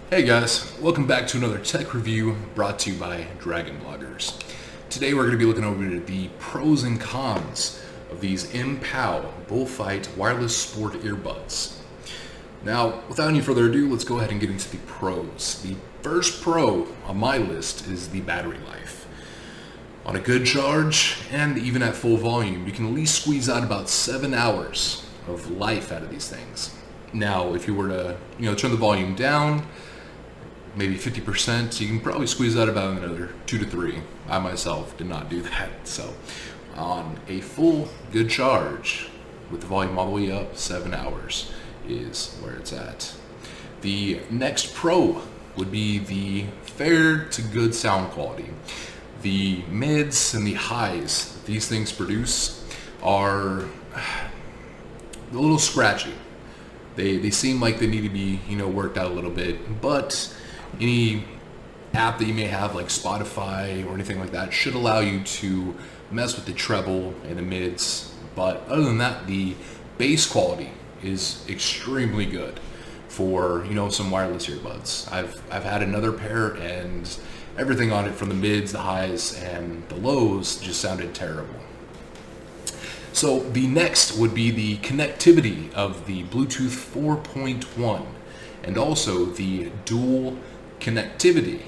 Hey guys, welcome back to another tech review brought to you by Dragon Bloggers. Today we're going to be looking over the pros and cons of these Mpow Bullfight wireless sport earbuds. Now, without any further ado, let's go ahead and get into the pros. The first pro on my list is the battery life. On a good charge, and even at full volume, you can at least squeeze out about 7 hours of life out of these things. Now, if you were to, turn the volume down, maybe 50%, you can probably squeeze out about another 2 to 3. I myself did not do that. So on a full good charge with the volume all the way up, 7 hours is where it's at. The next pro would be the fair to good sound quality. The mids and the highs that these things produce are a little scratchy. They seem like they need to be, worked out a little bit, but any app that you may have like Spotify or anything like that should allow you to mess with the treble and the mids. But other than that, the bass quality is extremely good for, some wireless earbuds. I've had another pair and everything on it from the mids, the highs, and the lows just sounded terrible. So the next would be the connectivity of the Bluetooth 4.1 and also the dual connectivity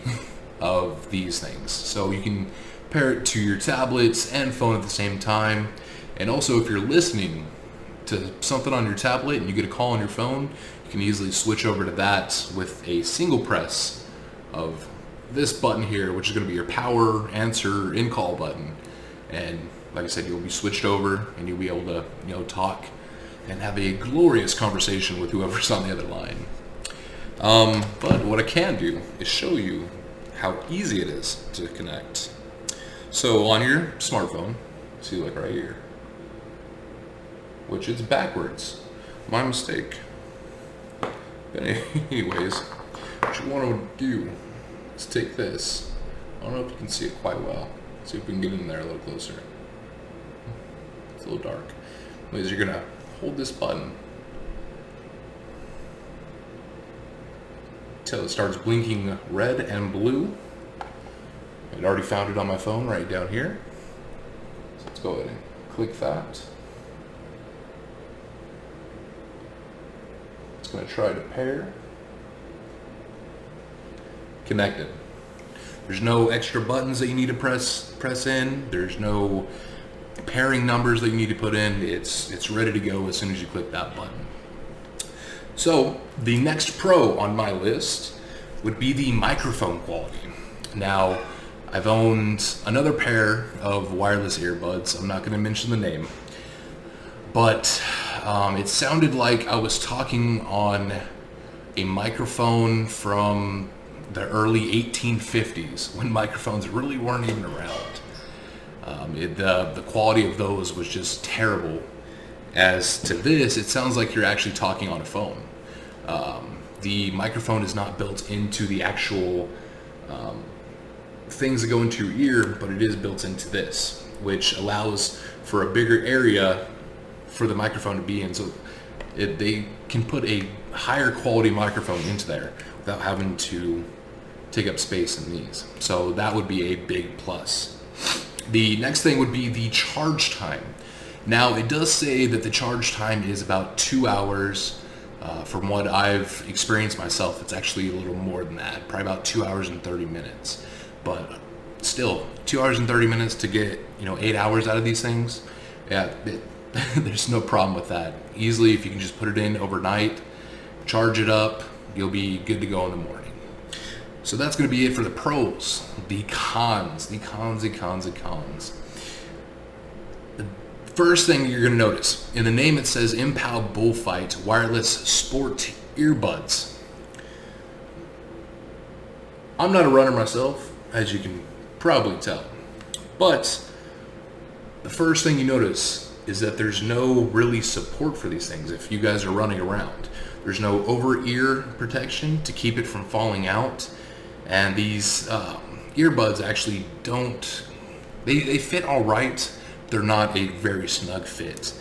of these things. So you can pair it to your tablets and phone at the same time. And also if you're listening to something on your tablet and you get a call on your phone, you can easily switch over to that with a single press of this button here, which is going to be your power answer in call button. And like I said, you'll be switched over and you'll be able to, talk and have a glorious conversation with whoever's on the other line. But what I can do is show you how easy it is to connect. So on your smartphone, see like right here, which is backwards, my mistake. But anyways, what you want to do is take this. I don't know if you can see it quite well. See if we can get in there a little closer. It's a little dark. Anyways, you're gonna hold this button till it starts blinking red and blue. I'd already found it on my phone right down here. So let's go ahead and click that. It's going to try to pair. Connected. There's no extra buttons that you need to press in. There's no pairing numbers that you need to put in. It's ready to go as soon as you click that button. So the next pro on my list would be the microphone quality. Now, I've owned another pair of wireless earbuds. I'm not going to mention the name, but it sounded like I was talking on a microphone from the early 1850s when microphones really weren't even around. The quality of those was just terrible. As to this, it sounds like you're actually talking on a phone. The microphone is not built into the actual things that go into your ear, but it is built into this, which allows for a bigger area for the microphone to be in. So they can put a higher quality microphone into there without having to take up space in these. So that would be a big plus. The next thing would be the charge time. Now, it does say that the charge time is about 2 hours. From what I've experienced myself, it's actually a little more than that, probably about 2 hours and 30 minutes. But still, 2 hours and 30 minutes to get 8 hours out of these things, yeah, there's no problem with that. Easily, if you can just put it in overnight, charge it up, you'll be good to go in the morning. So that's going to be it for the pros. The cons. First thing you're going to notice, in the name it says Mpow Bullfight Wireless Sport Earbuds. I'm not a runner myself, as you can probably tell. But the first thing you notice is that there's no really support for these things if you guys are running around. There's no over-ear protection to keep it from falling out. And these earbuds actually don't, they fit all right. They're not a very snug fit.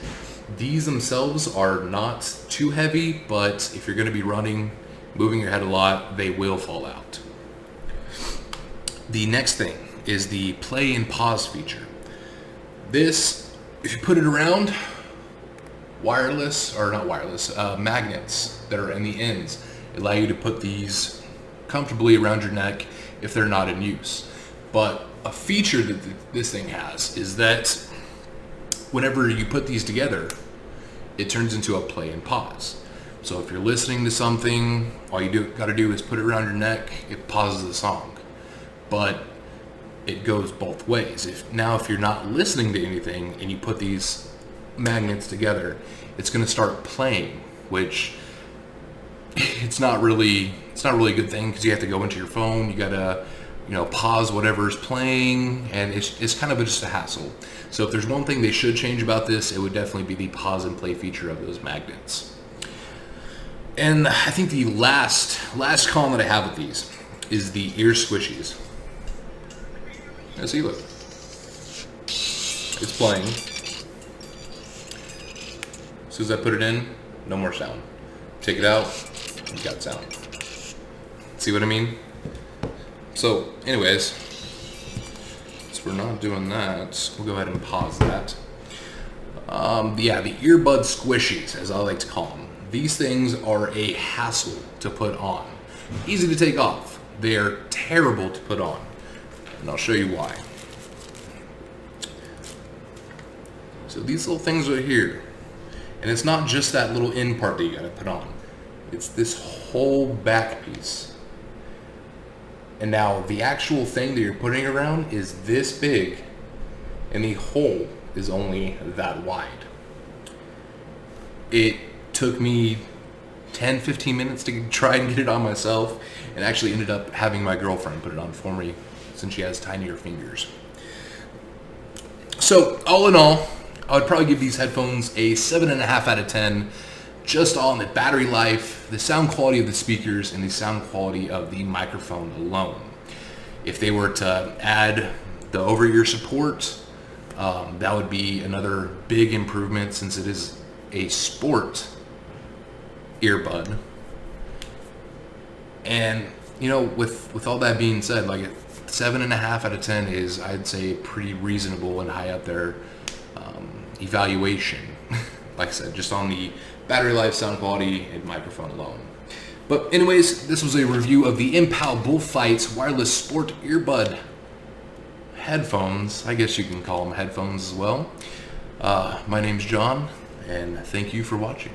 These themselves are not too heavy, but if you're going to be running moving your head a lot, they will fall out. The next thing is the play and pause feature. This, if you put it around, magnets that are in the ends allow you to put these comfortably around your neck if they're not in use. But a feature that this thing has is that whenever you put these together, it turns into a play and pause. So if you're listening to something, all you gotta do is put it around your neck, it pauses the song. But it goes both ways. If you're not listening to anything and you put these magnets together, it's gonna start playing, which it's not really a good thing, because you have to go into your phone, you gotta pause whatever's playing, and it's kind of just a hassle. So if there's one thing they should change about this, it would definitely be the pause and play feature of those magnets. And I think the last con that I have with these is the ear squishies. Now see, look, it's playing. As soon as I put it in, no more sound. Take it out, you got sound. See what I mean? So anyways, since we're not doing that, we'll go ahead and pause that. Yeah, the earbud squishies, as I like to call them. These things are a hassle to put on. Easy to take off. They are terrible to put on. And I'll show you why. So these little things right here, and it's not just that little end part that you gotta put on. It's this whole back piece. And now the actual thing that you're putting around is this big, and the hole is only that wide. It took me 10-15 minutes to try and get it on myself, and actually ended up having my girlfriend put it on for me since she has tinier fingers. So all in all, I would probably give these headphones a 7.5 out of 10, just on the battery life, the sound quality of the speakers, and the sound quality of the microphone alone. If they were to add the over-ear support, that would be another big improvement, since it is a sport earbud. And with all that being said, like 7.5 out of 10 is, I'd say, pretty reasonable and high up there evaluation. Like I said, just on the battery life, sound quality, and microphone alone. But anyways, this was a review of the Mpow Bullfight wireless sport earbud headphones. I guess you can call them headphones as well. My name's John, and thank you for watching.